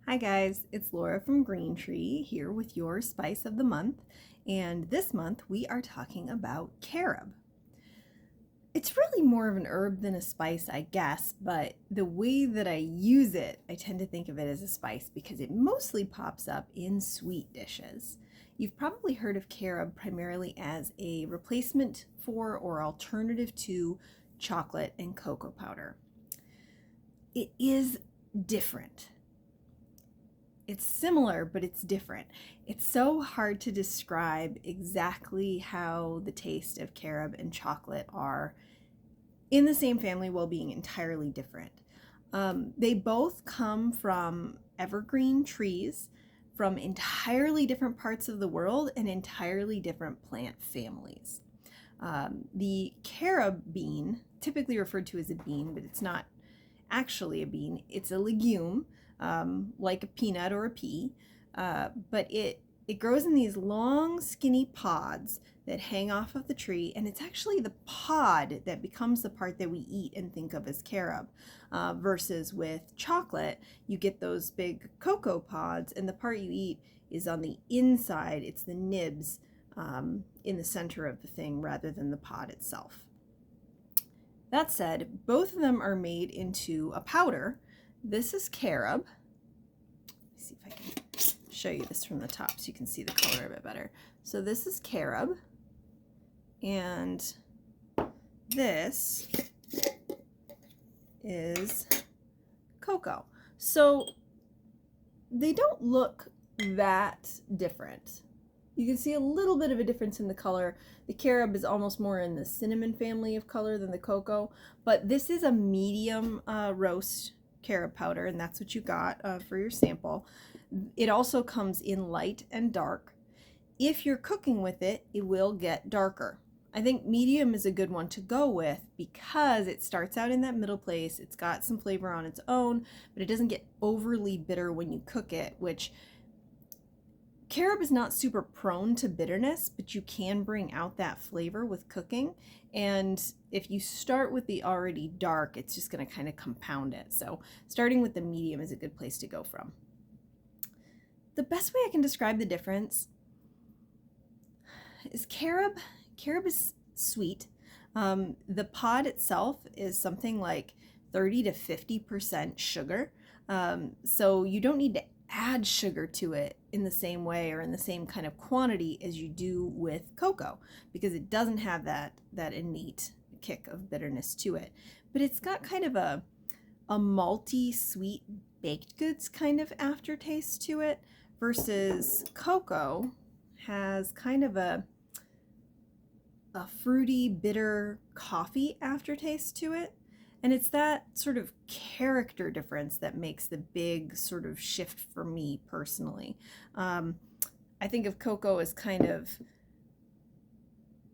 Hi guys, it's Laura from Green Tree here with your Spice of the Month, and this month we are talking about carob. It's really more of an herb than a spice, I guess, but the way that I use it, I tend to think of it as a spice because it mostly pops up in sweet dishes. You've probably heard of carob primarily as a replacement for or alternative to chocolate and cocoa powder. It is different. It's similar, but it's different. It's so hard to describe exactly how the taste of carob and chocolate are in the same family while being entirely different. They both come from evergreen trees from entirely different parts of the world and entirely different plant families. The carob bean, typically referred to as a bean, but it's not actually a bean, it's a legume, like a peanut or a pea, but it grows in these long, skinny pods that hang off of the tree, and it's actually the pod that becomes the part that we eat and think of as carob. Versus with chocolate, you get those big cocoa pods, and the part you eat is on the inside. It's the nibs in the center of the thing rather than the pod itself. That said, both of them are made into a powder. This is carob. Let me see if I can show you this from the top so you can see the color a bit better. So this is carob, and this is cocoa. So they don't look that different. You can see a little bit of a difference in the color. The carob is almost more in the cinnamon family of color than the cocoa, but this is a medium roast carob powder, and that's what you got for your sample. It also comes in light and dark. If you're cooking with it, it will get darker. I think medium is a good one to go with because it starts out in that middle place. It's got some flavor on its own, but it doesn't get overly bitter when you cook it, which carob is not super prone to bitterness, but you can bring out that flavor with cooking. And if you start with the already dark, it's just going to kind of compound it. So starting with the medium is a good place to go from. The best way I can describe the difference is carob is sweet. The pod itself is something like 30 to 50% sugar. So you don't need to add sugar to it in the same way or in the same kind of quantity as you do with cocoa, because it doesn't have that innate kick of bitterness to it. But it's got kind of a malty, sweet baked goods kind of aftertaste to it, versus cocoa has kind of a fruity, bitter coffee aftertaste to it. And it's that sort of character difference that makes the big sort of shift for me personally. I think of cocoa as kind of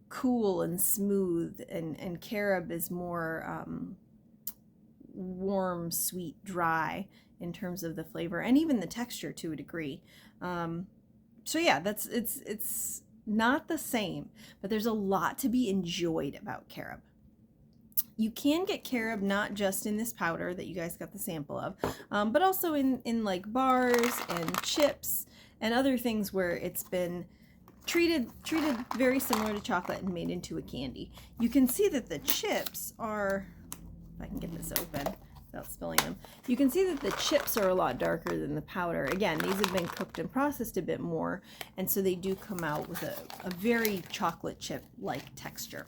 cool and smooth, and carob is more warm, sweet, dry in terms of the flavor and even the texture to a degree. So yeah, it's not the same, but there's a lot to be enjoyed about carob. You can get carob not just in this powder that you guys got the sample of, but also in like bars and chips and other things where it's been treated very similar to chocolate and made into a candy. You can see that the chips are, if I can get this open without spilling them, you can see that the chips are a lot darker than the powder. Again, these have been cooked and processed a bit more, and so they do come out with a very chocolate chip-like texture.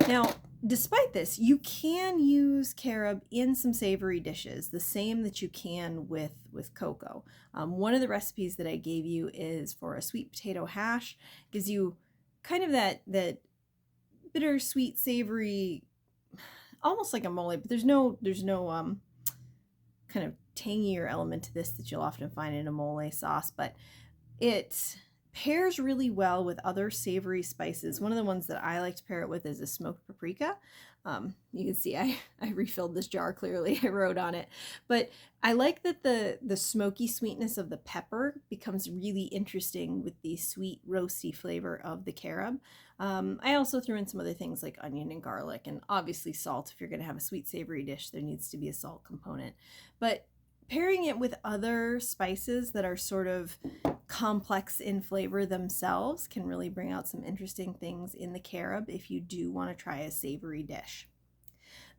Now, despite this, you can use carob in some savory dishes, the same that you can with cocoa. One of the recipes that I gave you is for a sweet potato hash. It gives you kind of that bittersweet, savory, almost like a mole, but there's no kind of tangier element to this that you'll often find in a mole sauce, but it pairs really well with other savory spices. One of the ones that I like to pair it with is a smoked paprika. You can see I refilled this jar, clearly I wrote on it, but I like that the smoky sweetness of the pepper becomes really interesting with the sweet roasty flavor of the carob. I also threw in some other things like onion and garlic, and obviously salt. If you're going to have a sweet savory dish, there needs to be a salt component. But pairing it with other spices that are sort of complex in flavor themselves can really bring out some interesting things in the carob if you do want to try a savory dish.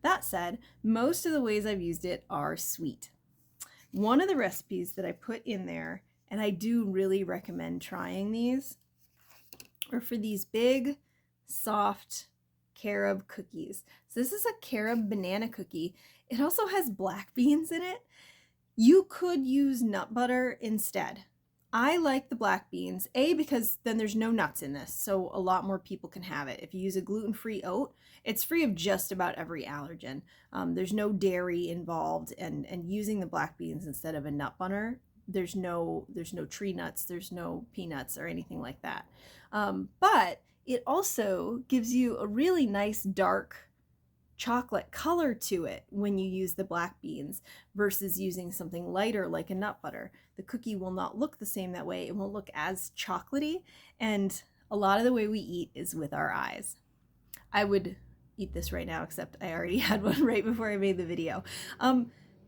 That said, most of the ways I've used it are sweet. One of the recipes that I put in there, and I do really recommend trying these, are for these big, soft carob cookies. So this is a carob banana cookie. It also has black beans in it. You could use nut butter instead. I like the black beans, because then there's no nuts in this, so a lot more people can have it. If you use a gluten-free oat, it's free of just about every allergen. There's no dairy involved, and using the black beans instead of a nut butter, there's no tree nuts, there's no peanuts or anything like that. But it also gives you a really nice dark chocolate color to it when you use the black beans versus using something lighter like a nut butter. The cookie will not look the same that way. It won't look as chocolatey, and a lot of the way we eat is with our eyes. I would eat this right now, except I already had one right before I made the video.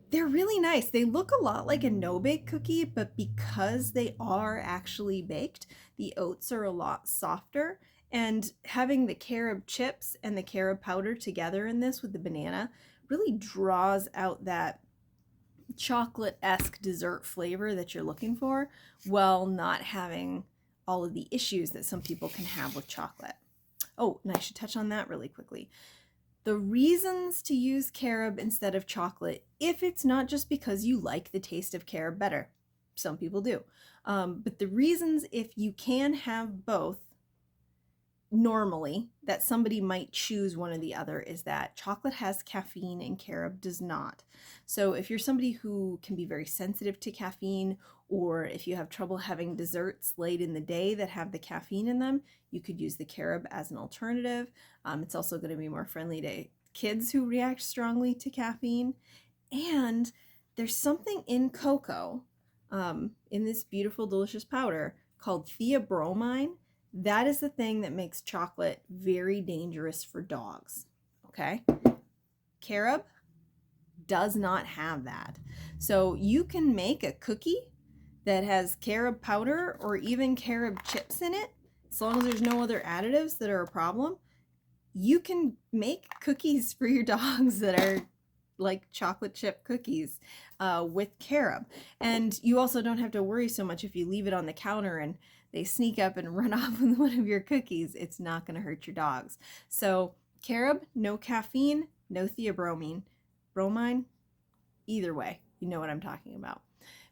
They're really nice. They look a lot like a no-bake cookie, but because they are actually baked, the oats are a lot softer. And having the carob chips and the carob powder together in this with the banana really draws out that chocolate-esque dessert flavor that you're looking for, while not having all of the issues that some people can have with chocolate. Oh, and I should touch on that really quickly. The reasons to use carob instead of chocolate, if it's not just because you like the taste of carob better, some people do, but the reasons, if you can have both, normally, that somebody might choose one or the other, is that chocolate has caffeine and carob does not. So if you're somebody who can be very sensitive to caffeine, or if you have trouble having desserts late in the day that have the caffeine in them, you could use the carob as an alternative. It's also going to be more friendly to kids who react strongly to caffeine. And there's something in cocoa, in this beautiful, delicious powder called theobromine. That is the thing that makes chocolate very dangerous for dogs, okay? Carob does not have that. So you can make a cookie that has carob powder or even carob chips in it, as long as there's no other additives that are a problem. You can make cookies for your dogs that are like chocolate chip cookies with carob. And you also don't have to worry so much if you leave it on the counter and they sneak up and run off with one of your cookies. It's not going to hurt your dogs. So carob, no caffeine, no theobromine. Bromine, either way, you know what I'm talking about.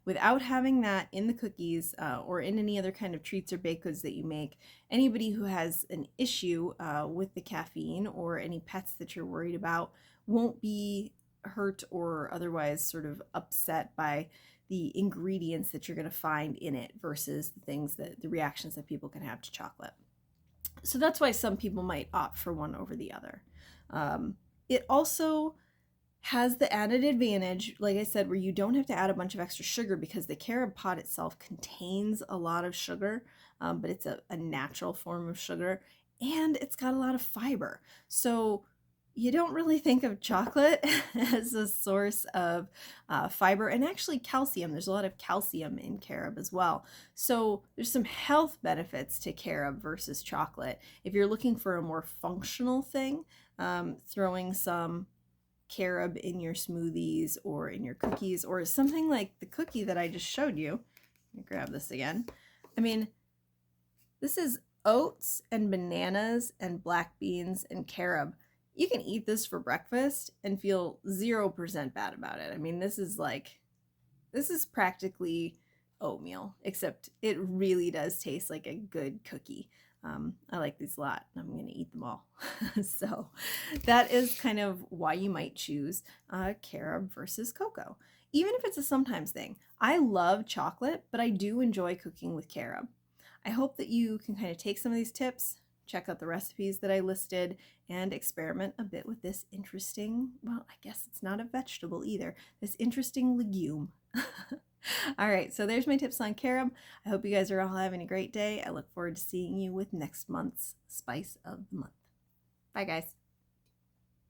Without having that in the cookies or in any other kind of treats or baked goods that you make, anybody who has an issue with the caffeine or any pets that you're worried about won't be hurt or otherwise sort of upset by the ingredients that you're going to find in it versus the things that the reactions that people can have to chocolate. So that's why some people might opt for one over the other. It also has the added advantage, like I said, where you don't have to add a bunch of extra sugar because the carob pod itself contains a lot of sugar, but it's a natural form of sugar, and it's got a lot of fiber. So you don't really think of chocolate as a source of fiber, and actually calcium. There's a lot of calcium in carob as well. So there's some health benefits to carob versus chocolate. If you're looking for a more functional thing, throwing some carob in your smoothies or in your cookies, or something like the cookie that I just showed you. Let me grab this again. I mean, this is oats and bananas and black beans and carob. You can eat this for breakfast and feel 0% bad about it. I mean, this is practically oatmeal, except it really does taste like a good cookie. I like these a lot. I'm going to eat them all. So that is kind of why you might choose carob versus cocoa, even if it's a sometimes thing. I love chocolate, but I do enjoy cooking with carob. I hope that you can kind of take some of these tips, check out the recipes that I listed, and experiment a bit with this interesting, well, I guess it's not a vegetable either, this interesting legume. All right, so there's my tips on carob. I hope you guys are all having a great day. I look forward to seeing you with next month's Spice of the Month. Bye, guys.